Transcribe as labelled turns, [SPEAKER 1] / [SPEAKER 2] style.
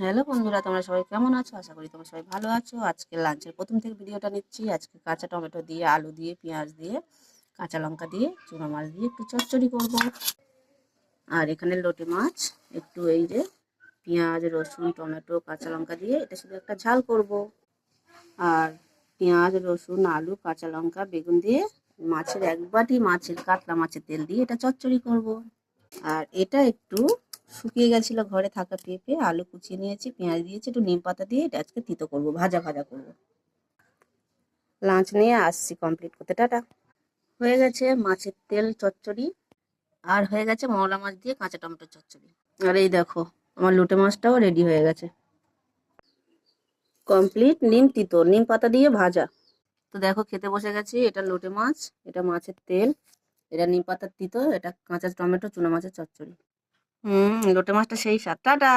[SPEAKER 1] Hello বন্ধুরা, তোমরা সবাই কেমন আছো? আশা করি তোমরা সবাই ভালো আছো। আজকে লাঞ্চের প্রথম থেকে ভিডিওটা নিচ্ছি। আজকে কাঁচা টমেটো দিয়ে, আলু দিয়ে, পেঁয়াজ দিয়ে, কাঁচা লঙ্কা দিয়ে, চুনো মাছ দিয়ে একটু চচ্চড়ি করব। আর এখানে লোটে মাছ, একটু এই যে পেঁয়াজ, রসুন, টমেটো, কাঁচা লঙ্কা দিয়ে এটা শুধু একটা ঝাল করব। আর পেঁয়াজ, রসুন, আলু, কাঁচা লঙ্কা, বেগুন দিয়ে মাছের এক বাটি মাছের কাতলা মাছের তেল দিয়ে এটা চচ্চড়ি করব। আর এটা একটু শুকিয়ে গেছিল ঘরে থাকা পেঁপে, আলু কুচিয়ে নিয়েছি, পেঁয়াজ দিয়েছি, একটু নিম পাতা দিয়ে এটা আজকে তিতো করব, ভাজা ভাজা করব। লাঞ্চ নিয়ে আসছি কমপ্লিট করতে। টাটা। হয়ে গেছে মাছের তেল চচ্চড়ি, আর হয়ে গেছে মওলা মাছ দিয়ে কাঁচা টমেটো চচ্চড়ি। আর এই দেখো আমার লোটে মাছটাও রেডি হয়ে গেছে, কমপ্লিট নিম তিতো, নিম পাতা দিয়ে ভাজা। তো দেখো খেতে বসে গেছি। এটা লোটে মাছ, এটা মাছের তেল, এটা নিম পাতার তিতো, এটা কাঁচা টমেটো চুনো মাছের চচ্চড়ি। লোটে মাছটা সেই স্বাদ। টাটা।